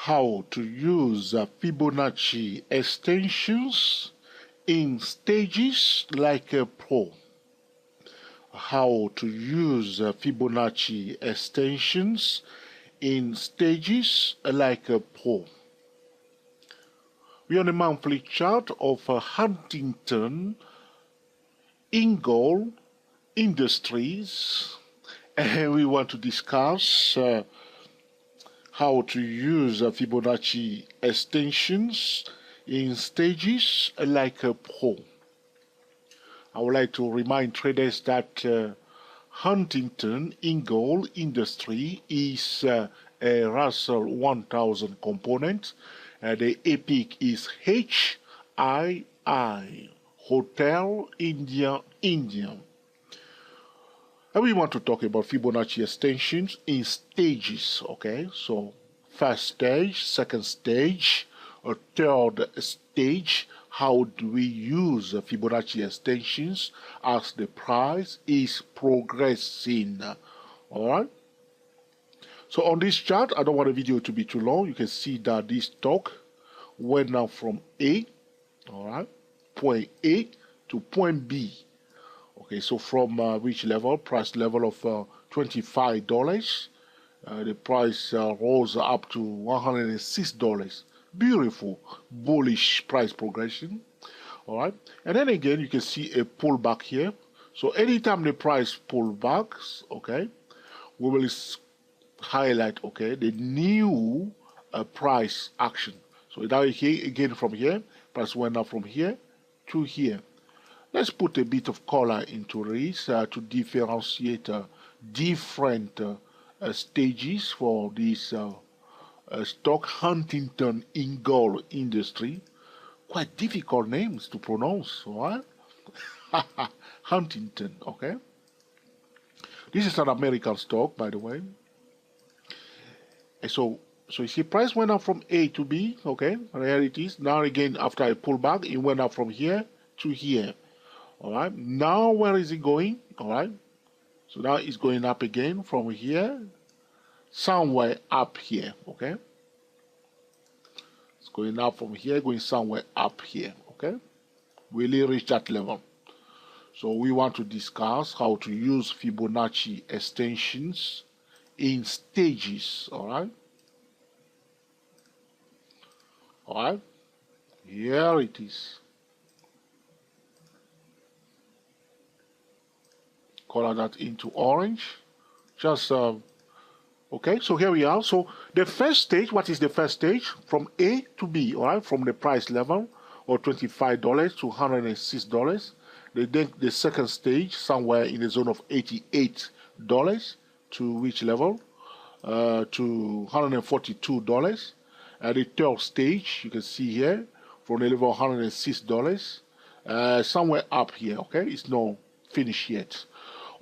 how to use Fibonacci extensions in stages like a pro. How to use Fibonacci extensions in stages like a pro. We are on a monthly chart of Huntington Ingalls Industries, and we want to discuss how to use Fibonacci extensions in stages like a pro. I would like to remind traders that Huntington Ingalls Industry is a Russell 1000 component. The EPIC is HII, Hotel India, India. And we want to talk about Fibonacci extensions in stages, okay? So first stage, second stage, or third stage. How do we use Fibonacci extensions as the price is progressing? All right. So on this chart, I don't want the video to be too long. You can see that this stock went now from A, all right, point A to point B. Okay, so from which level? Price level of $25. The price rose up to $106. Beautiful, bullish price progression. All right, and then again, you can see a pullback here. So anytime the price pullbacks, okay, we will highlight, okay, the new price action. So now here again from here, price went up from here to here. Let's put a bit of color into this to differentiate different stages for this stock Huntington Ingalls Industry. Quite difficult names to pronounce, right? Huntington, okay? This is an American stock, by the way. And so you see price went up from A to B, okay? And here it is. Now again, after a pullback, it went up from here to here. All right, now where is it going? All right, so now it's going up again from here, somewhere up here, okay? It's going up from here, going somewhere up here, okay? Will it reach that level? So we want to discuss how to use Fibonacci extensions in stages, all right? All right, here it is. Color that into orange. Just, okay, so here we are. So the first stage, what is the first stage? From A to B, all right, from the price level of $25 to $106. The second stage, somewhere in the zone of $88 to which level? To $142. At the third stage, you can see here, from the level of $106, somewhere up here, okay? It's not finished yet.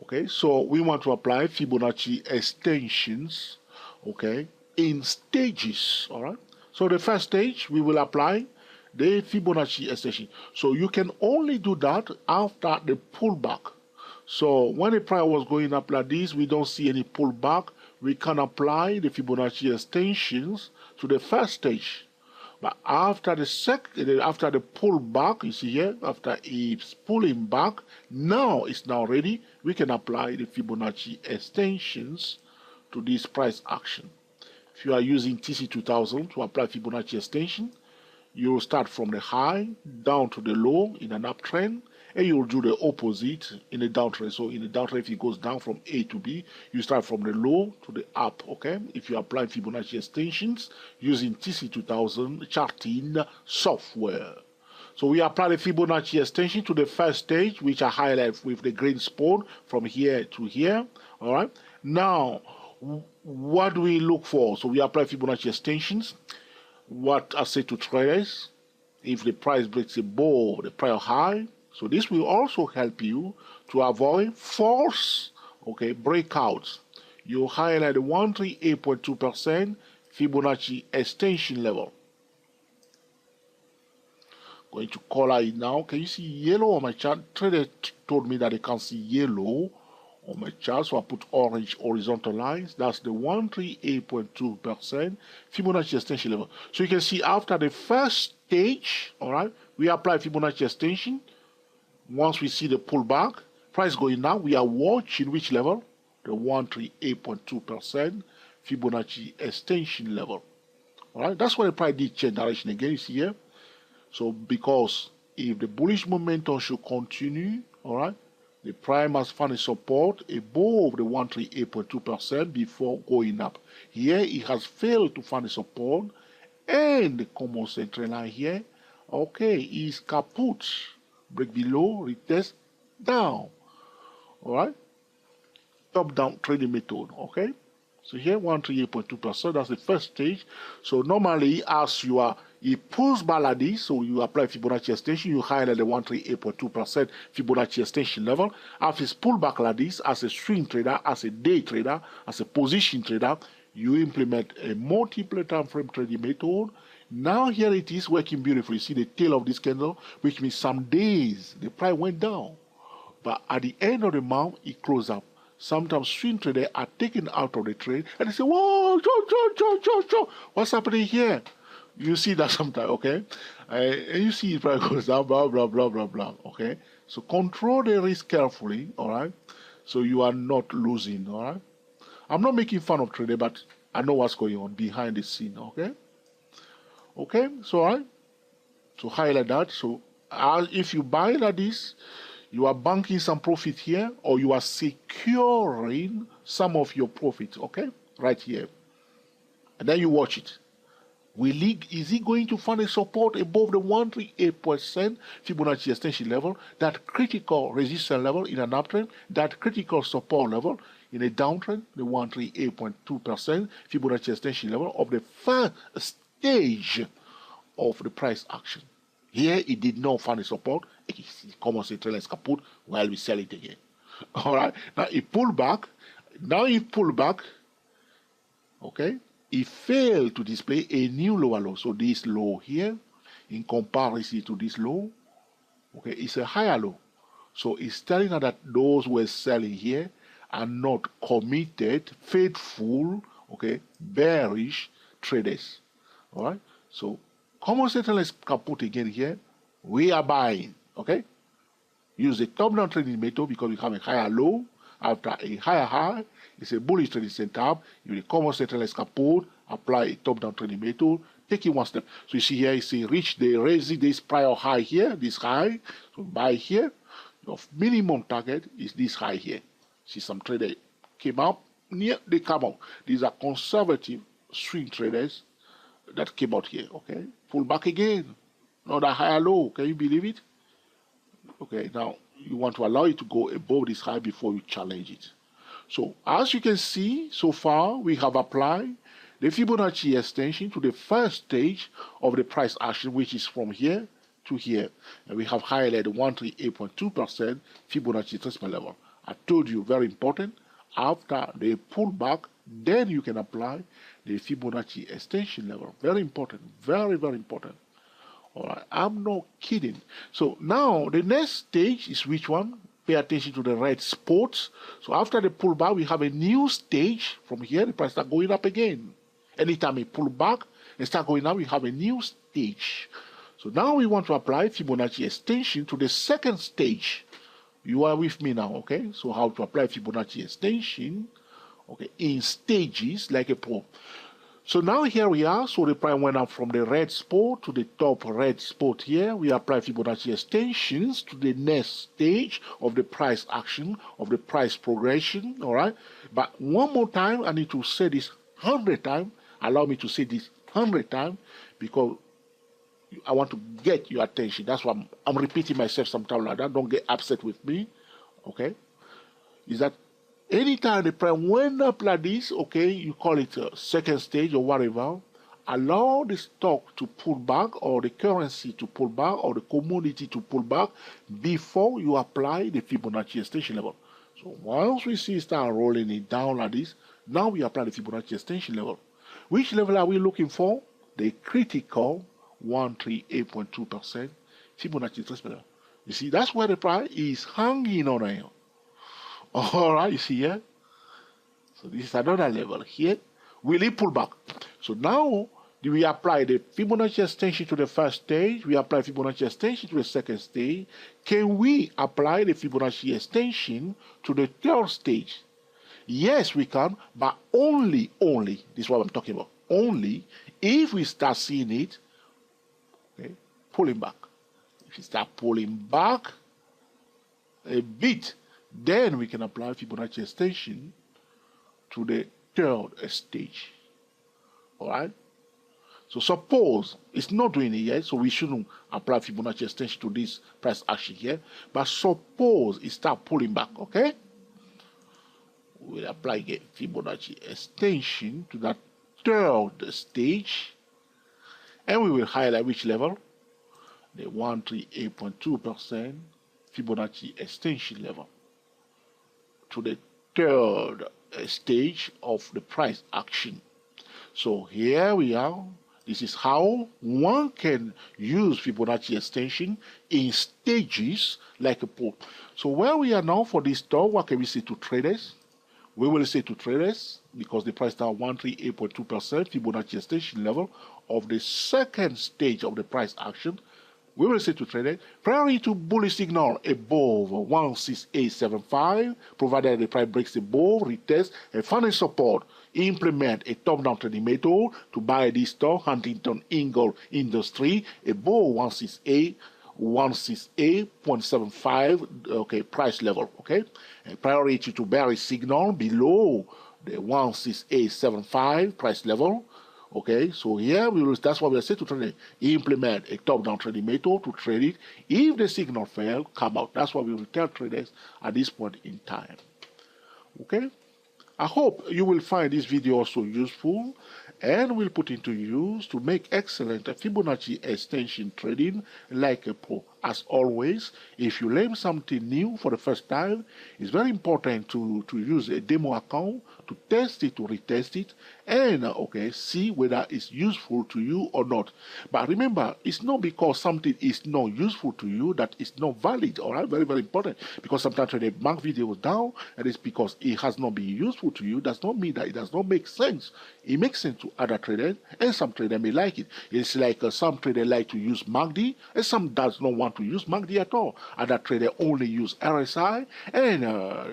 Okay, so we want to apply Fibonacci extensions, okay, in stages, all right? So the first stage, we will apply the Fibonacci extension. So you can only do that after the pullback. So when the price was going up like this, we don't see any pullback. We can apply the Fibonacci extensions to the first stage. But after the pullback, you see here, after it's pulling back, now it's now ready. We can apply the Fibonacci extensions to this price action. If you are using TC2000 to apply Fibonacci extension, you will start from the high down to the low in an uptrend, and you will do the opposite in a downtrend. So in the downtrend, if it goes down from A to B, you start from the low to the up, okay? If you apply Fibonacci extensions using TC2000 charting software. So we apply the Fibonacci extension to the first stage, which I highlight with the green spoon from here to here, all right? Now, what do we look for? So we apply Fibonacci extensions. What I say to traders, if the price breaks above the prior high, so this will also help you to avoid false, okay, breakouts. You highlight the 138.2% Fibonacci extension level. Going to color it now. Can you see yellow on my chart? Trader told me that they can't see yellow on my chart. So I put orange horizontal lines. That's the 138.2% Fibonacci extension level. So you can see after the first stage, all right, we apply Fibonacci extension. Once we see the pullback, price going down, we are watching which level? The 138.2% Fibonacci extension level. All right, that's why the price did change direction again. You see here. So because if the bullish momentum should continue, all right, the price must find a support above the 138.2% before going up. Here it has failed to find a support, and the common central line here, okay, is kaput. Break below, retest down. All right, top down trading method. Okay. So here 138.2%, that's the first stage. So normally as it pulls back like this, so you apply Fibonacci extension, you highlight the 138.2% Fibonacci extension level. After it's pulled back like this, as a swing trader, as a day trader, as a position trader, you implement a multiple time frame trading method. Now here it is working beautifully. You see the tail of this candle, which means some days the price went down. But at the end of the month, it closed up. Sometimes swing traders are taken out of the trade and they say, whoa, what's happening here? You see that sometimes, okay? And you see it price goes down, blah, blah, blah, blah, blah, okay? So control the risk carefully, all right? So you are not losing, all right? I'm not making fun of trading, but I know what's going on behind the scene, okay? Okay, so all right? So highlight that. So if you buy like this, you are banking some profit here, or you are securing some of your profit, okay? Right here. And then you watch it. Is he going to find a support above the 138% Fibonacci extension level, that critical resistance level in an uptrend, that critical support level in a downtrend, the 138.2% Fibonacci extension level of the first stage of the price action? Here, it did not find a support. It common central is kaput while we sell it again. All right. Now it pulled back. Okay. It failed to display a new lower low. So this low here, in comparison to this low, okay, it's a higher low. So it's telling us that those who are selling here are not committed, faithful, okay, bearish traders. All right. So common central is kaput again here. We are buying, okay? Use the top-down trading method because we have a higher low after a higher high. It's a bullish trading setup. You will common central is kaput, apply a top-down trading method, take it one step. So you see here, you see raise this prior high here, this high. So buy here. Your minimum target is this high here. See some trader came up, they come out. These are conservative swing traders that came out here, okay? Pull back again. Another higher low. Can you believe it? Okay, now you want to allow it to go above this high before you challenge it. So as you can see, so far we have applied the Fibonacci extension to the first stage of the price action, which is from here to here. And we have highlighted 138.2% Fibonacci retracement level. I told you, very important. After they pull back, then you can apply the Fibonacci extension level. Very important. Very, very important. All right, I'm not kidding. So now the next stage is which one? Pay attention to the red spots. So after the pullback, we have a new stage. From here, the price start going up again. Anytime it pull back and start going up, we have a new stage. So now we want to apply Fibonacci extension to the second stage. You are with me now, okay? So how to apply Fibonacci extension, okay, in stages like a pro. So now here we are. So the price went up from the red spot to the top red spot here. We apply Fibonacci extensions to the next stage of the price action, of the price progression, all right? But one more time, I need to say this 100 times. Allow me to say this 100 times because I want to get your attention. That's why I'm repeating myself sometimes like that. Don't get upset with me, okay? Is that anytime the price went up like this, okay, you call it a second stage or whatever, allow the stock to pull back or the currency to pull back or the commodity to pull back before you apply the Fibonacci extension level. So once we see it start rolling it down like this, now we apply the Fibonacci extension level. Which level are we looking for? The critical 138.2% Fibonacci extension level. You see, that's where the price is hanging on here. All right, you see here? So this is another level here. Will it pull back? So now we apply the Fibonacci extension to the first stage. We apply Fibonacci extension to the second stage. Can we apply the Fibonacci extension to the third stage? Yes, we can, but only, this is what I'm talking about, only if we start seeing it, okay, pulling back. If you start pulling back a bit, then we can apply Fibonacci extension to the third stage. All right? So suppose it's not doing it yet, so we shouldn't apply Fibonacci extension to this price action here. But suppose it start pulling back, okay? We'll apply again Fibonacci extension to that third stage, and we will highlight which level? The 138.2% Fibonacci extension level to the third stage of the price action. So here we are. This is how one can use Fibonacci extension in stages like a put. So where we are now for this stock, what can we say to traders? We will say to traders, because the price down 138.2% Fibonacci extension level of the second stage of the price action, we will say to traders, prior to bullish signal above 16875, provided the price breaks above, retest, and final support, implement a top-down trading method to buy this stock, Huntington Ingalls Industry, above 168.75, okay, price level, okay? And priority to bearish signal below the 16875 price level. Okay, so here that's what we say to trade. Implement a top-down trading method to trade it. If the signal fail, come out. That's what we will tell traders at this point in time. Okay, I hope you will find this video also useful and will put into use to make excellent Fibonacci extension trading like a pro. As always, if you learn something new for the first time, it's very important to use a demo account to test it, to retest it, and okay, see whether it's useful to you or not. But remember, it's not because something is not useful to you that it's not valid. All right, very, very important. Because sometimes when they mark videos down, and it's because it has not been useful to you, does not mean that it does not make sense. It makes sense to other traders, and some traders may like it. It's like some traders like to use MACD, and some does not want to use MACD at all. Other traders only use RSI, and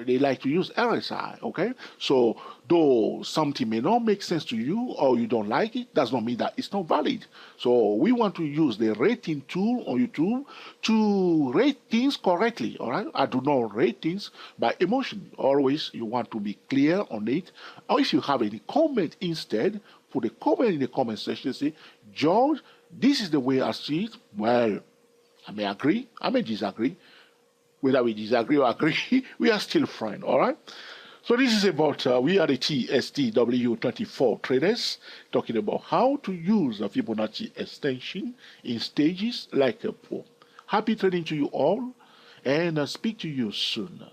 they like to use RSI. Okay, so though something may not make sense to you or you don't like it, does not mean that it's not valid. So we want to use the rating tool on YouTube to rate things correctly. All right, I do not rate things by emotion. Always you want to be clear on it. Or if you have any comment instead, put a comment in the comment section. Say, George, this is the way I see it. Well, I may agree, I may disagree. Whether we disagree or agree, we are still friends, all right? So this is about, we are the TSTW24 traders, talking about how to use a Fibonacci extension in stages like a pro. Happy trading to you all, and speak to you soon.